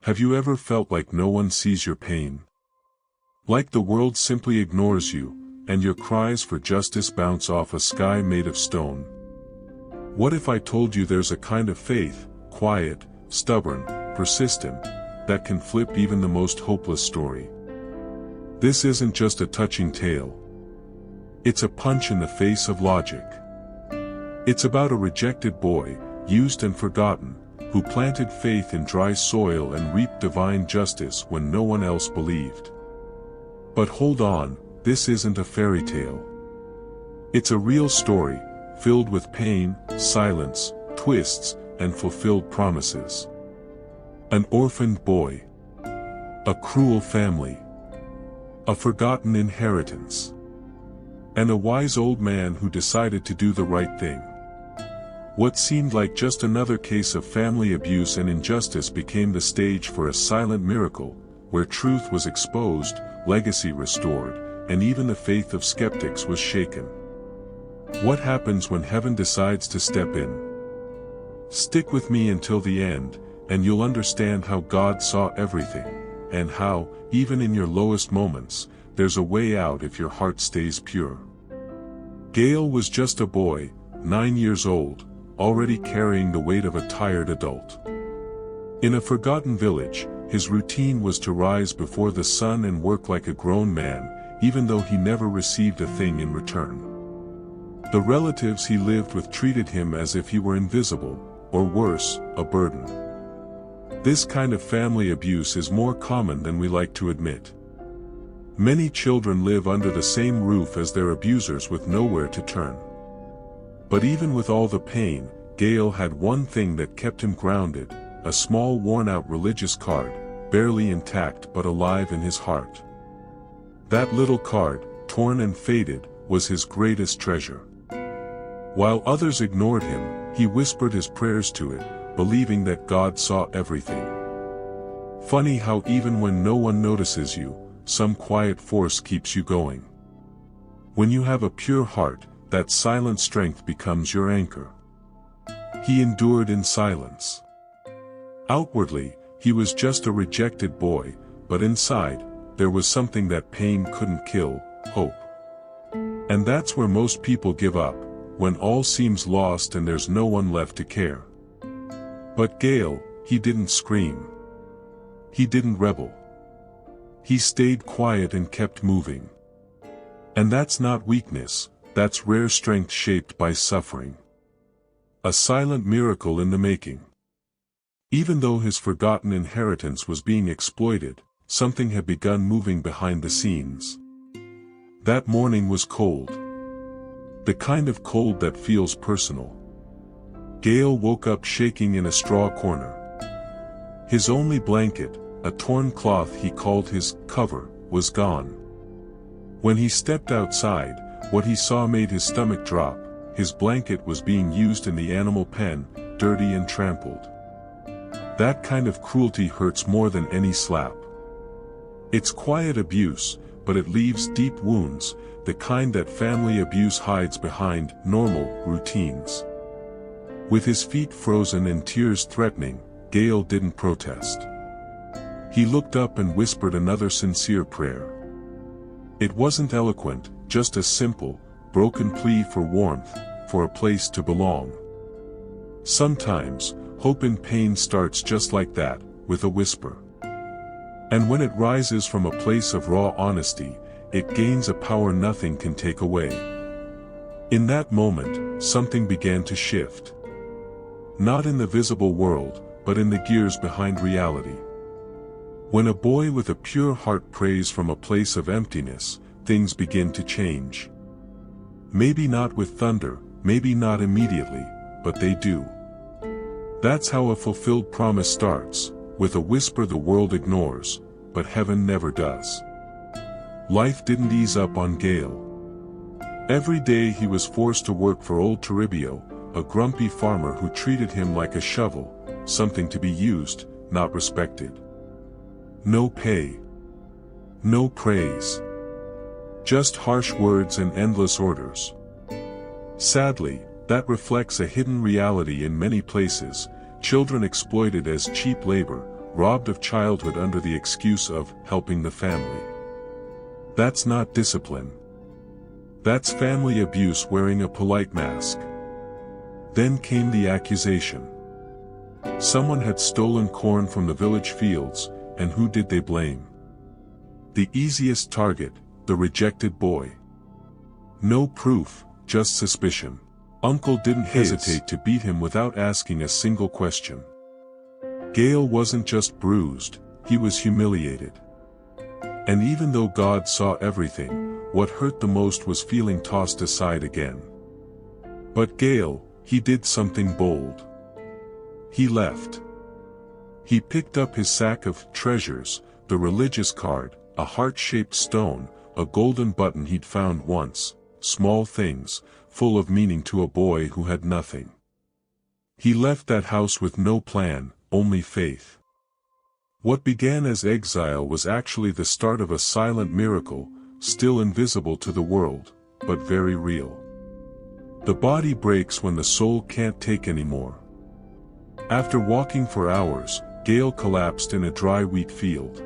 Have you ever felt like no one sees your pain? Like the world simply ignores you, and your cries for justice bounce off a sky made of stone? What if I told you there's a kind of faith, quiet, stubborn, persistent, that can flip even the most hopeless story? This isn't just a touching tale. It's a punch in the face of logic. It's about a rejected boy, used and forgotten, who planted faith in dry soil and reaped divine justice when no one else believed. But hold on, this isn't a fairy tale. It's a real story, filled with pain, silence, twists, and fulfilled promises. An orphaned boy. A cruel family. A forgotten inheritance. And a wise old man who decided to do the right thing. What seemed like just another case of family abuse and injustice became the stage for a silent miracle, where truth was exposed, legacy restored, and even the faith of skeptics was shaken. What happens when heaven decides to step in? Stick with me until the end, and you'll understand how God saw everything, and how, even in your lowest moments, there's a way out if your heart stays pure. Gael was just a boy, 9 years old, already carrying the weight of a tired adult. In a forgotten village, his routine was to rise before the sun and work like a grown man, even though he never received a thing in return. The relatives he lived with treated him as if he were invisible, or worse, a burden. This kind of family abuse is more common than we like to admit. Many children live under the same roof as their abusers with nowhere to turn. But even with all the pain, Gael had one thing that kept him grounded, a small worn-out religious card, barely intact but alive in his heart. That little card, torn and faded, was his greatest treasure. While others ignored him, he whispered his prayers to it, believing that God saw everything. Funny how even when no one notices you, some quiet force keeps you going. When you have a pure heart, that silent strength becomes your anchor. He endured in silence. Outwardly, he was just a rejected boy, but inside, there was something that pain couldn't kill, hope. And that's where most people give up, when all seems lost and there's no one left to care. But Gael, he didn't scream. He didn't rebel. He stayed quiet and kept moving. And that's not weakness, that's rare strength shaped by suffering. A silent miracle in the making. Even though his forgotten inheritance was being exploited, something had begun moving behind the scenes. That morning was cold. The kind of cold that feels personal. Gael woke up shaking in a straw corner. His only blanket, a torn cloth he called his cover, was gone. When he stepped outside, what he saw made his stomach drop. His blanket was being used in the animal pen, dirty and trampled. That kind of cruelty hurts more than any slap. It's quiet abuse, but it leaves deep wounds, the kind that family abuse hides behind normal routines. With his feet frozen and tears threatening, Gael didn't protest. He looked up and whispered another sincere prayer. It wasn't eloquent, just a simple, broken plea for warmth, for a place to belong. Sometimes, hope in pain starts just like that, with a whisper. And when it rises from a place of raw honesty, it gains a power nothing can take away. In that moment, something began to shift. Not in the visible world, but in the gears behind reality. When a boy with a pure heart prays from a place of emptiness, things begin to change. Maybe not with thunder, maybe not immediately, but they do. That's how a fulfilled promise starts, with a whisper the world ignores, but heaven never does. Life didn't ease up on Gael. Every day he was forced to work for old Toribio, a grumpy farmer who treated him like a shovel, something to be used, not respected. No pay. No praise. Just harsh words and endless orders. Sadly, that reflects a hidden reality in many places, children exploited as cheap labor, robbed of childhood under the excuse of helping the family. That's not discipline. That's family abuse wearing a polite mask. Then came the accusation. Someone had stolen corn from the village fields, and who did they blame? The easiest target, the rejected boy. No proof, just suspicion. Uncle didn't hesitate to beat him without asking a single question. Gael wasn't just bruised, he was humiliated. And even though God saw everything, what hurt the most was feeling tossed aside again. But Gael, he did something bold. He left. He picked up his sack of treasures, the religious card, a heart-shaped stone, a golden button he'd found once, small things, full of meaning to a boy who had nothing. He left that house with no plan, only faith. What began as exile was actually the start of a silent miracle, still invisible to the world, but very real. The body breaks when the soul can't take anymore. After walking for hours, Gael collapsed in a dry wheat field.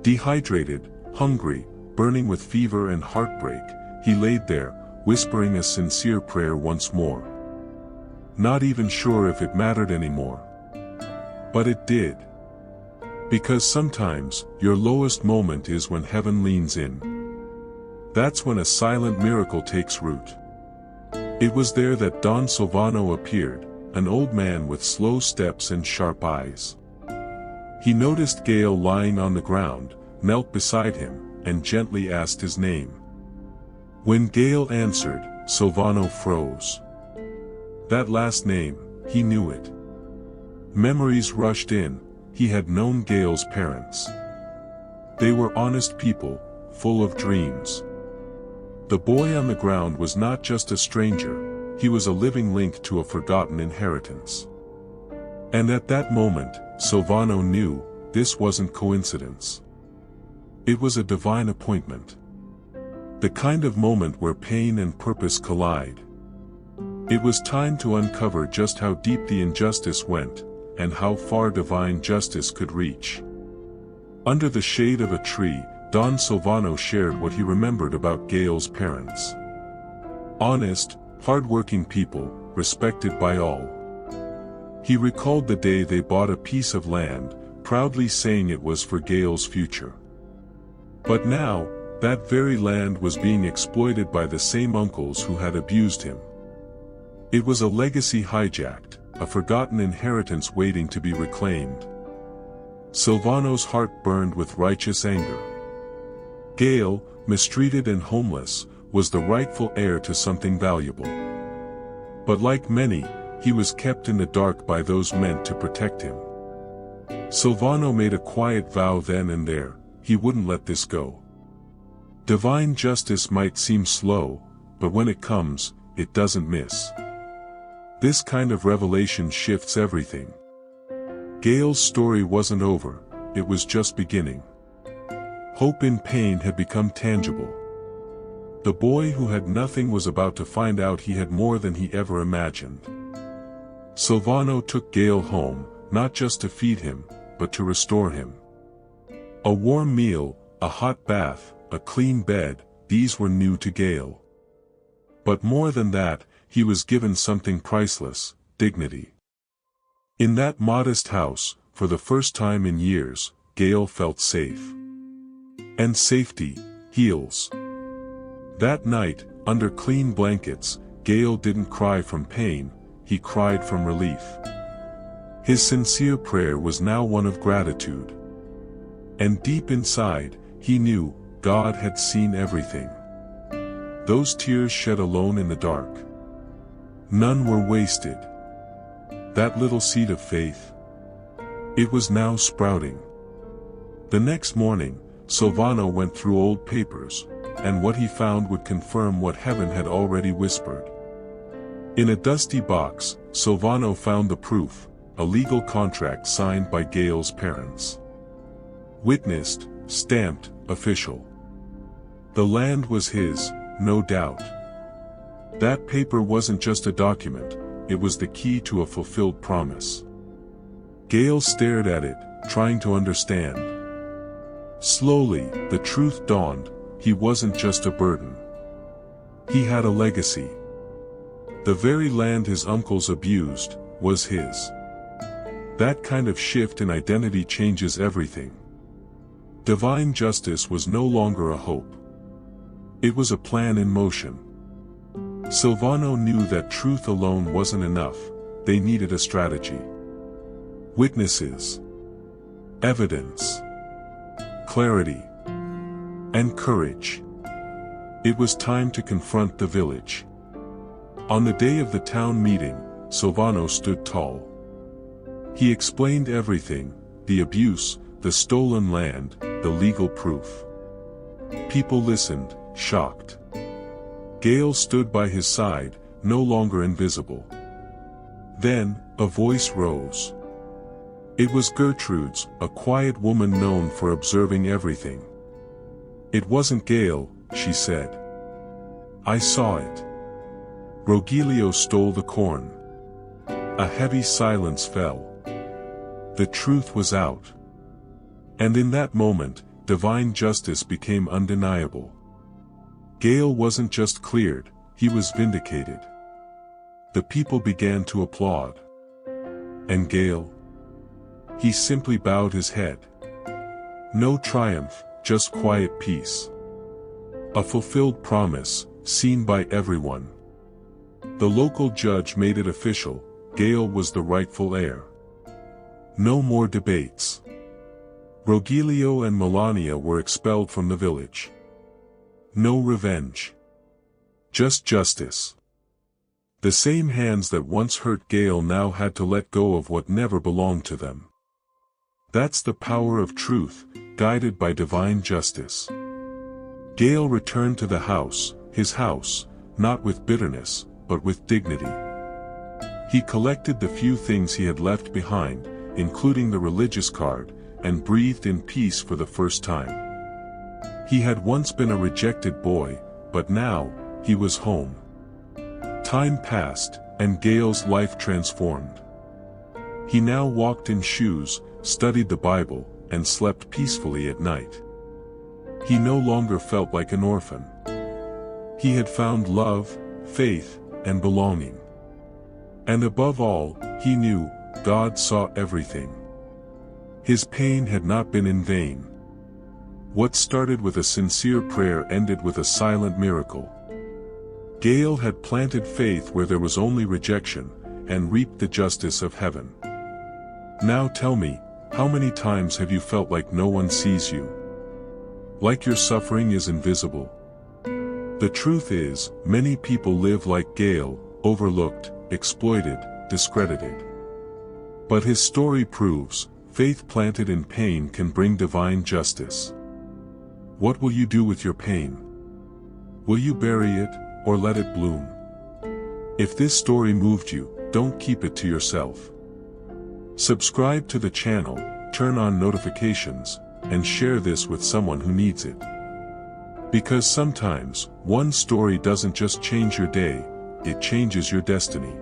Dehydrated, hungry, burning with fever and heartbreak, he laid there, whispering a sincere prayer once more. Not even sure if it mattered anymore. But it did. Because sometimes, your lowest moment is when heaven leans in. That's when a silent miracle takes root. It was there that Don Silvano appeared, an old man with slow steps and sharp eyes. He noticed Gael lying on the ground, knelt beside him, and gently asked his name. When Gael answered, Silvano froze. That last name, he knew it. Memories rushed in. He had known Gael's parents. They were honest people, full of dreams. The boy on the ground was not just a stranger, he was a living link to a forgotten inheritance. And at that moment, Silvano knew, this wasn't coincidence. It was a divine appointment. The kind of moment where pain and purpose collide. It was time to uncover just how deep the injustice went, and how far divine justice could reach. Under the shade of a tree, Don Silvano shared what he remembered about Gael's parents. Honest, hard-working people, respected by all. He recalled the day they bought a piece of land, proudly saying it was for Gael's future. But now, that very land was being exploited by the same uncles who had abused him. It was a legacy hijacked, a forgotten inheritance waiting to be reclaimed. Silvano's heart burned with righteous anger. Gael, mistreated and homeless, was the rightful heir to something valuable. But like many, he was kept in the dark by those meant to protect him. Silvano made a quiet vow then and there, he wouldn't let this go. Divine justice might seem slow, but when it comes, it doesn't miss. This kind of revelation shifts everything. Gael's story wasn't over, it was just beginning. Hope in pain had become tangible. The boy who had nothing was about to find out he had more than he ever imagined. Silvano took Gael home, not just to feed him, but to restore him. A warm meal, a hot bath, a clean bed, these were new to Gael. But more than that, he was given something priceless, dignity. In that modest house, for the first time in years, Gael felt safe. And safety heals. That night, under clean blankets, Gael didn't cry from pain, he cried from relief. His sincere prayer was now one of gratitude. And deep inside, he knew, God had seen everything. Those tears shed alone in the dark. None were wasted. That little seed of faith. It was now sprouting. The next morning, Silvano went through old papers, and what he found would confirm what heaven had already whispered. In a dusty box, Silvano found the proof, a legal contract signed by Gael's parents. Witnessed, stamped, official. The land was his, no doubt. That paper wasn't just a document, it was the key to a fulfilled promise. Gael stared at it, trying to understand. Slowly, the truth dawned: he wasn't just a burden. He had a legacy. The very land his uncles abused was his. That kind of shift in identity changes everything. Divine justice was no longer a hope. It was a plan in motion. Silvano knew that truth alone wasn't enough, they needed a strategy. Witnesses, evidence, clarity, and courage. It was time to confront the village. On the day of the town meeting, Silvano stood tall. He explained everything: the abuse, the stolen land, the legal proof. People listened, shocked. Gael stood by his side, no longer invisible. Then, a voice rose. It was Gertrude's, a quiet woman known for observing everything. "It wasn't Gael," she said. "I saw it. Rogelio stole the corn." A heavy silence fell. The truth was out. And in that moment, divine justice became undeniable. Gael wasn't just cleared, he was vindicated. The people began to applaud. And Gael? He simply bowed his head. No triumph, just quiet peace. A fulfilled promise, seen by everyone. The local judge made it official: Gael was the rightful heir. No more debates. Rogelio and Melania were expelled from the village. No revenge. Just justice. The same hands that once hurt Gael now had to let go of what never belonged to them. That's the power of truth, guided by divine justice. Gael returned to the house, his house, not with bitterness, but with dignity. He collected the few things he had left behind, including the religious card, and breathed in peace for the first time. He had once been a rejected boy, but now, he was home. Time passed, and Gael's life transformed. He now walked in shoes, studied the Bible, and slept peacefully at night. He no longer felt like an orphan. He had found love, faith, and belonging. And above all, he knew, God saw everything. His pain had not been in vain. What started with a sincere prayer ended with a silent miracle. Gael had planted faith where there was only rejection, and reaped the justice of heaven. Now tell me, how many times have you felt like no one sees you? Like your suffering is invisible? The truth is, many people live like Gael, overlooked, exploited, discredited. But his story proves, faith planted in pain can bring divine justice. What will you do with your pain? Will you bury it, or let it bloom? If this story moved you, don't keep it to yourself. Subscribe to the channel, turn on notifications, and share this with someone who needs it. Because sometimes, one story doesn't just change your day, it changes your destiny.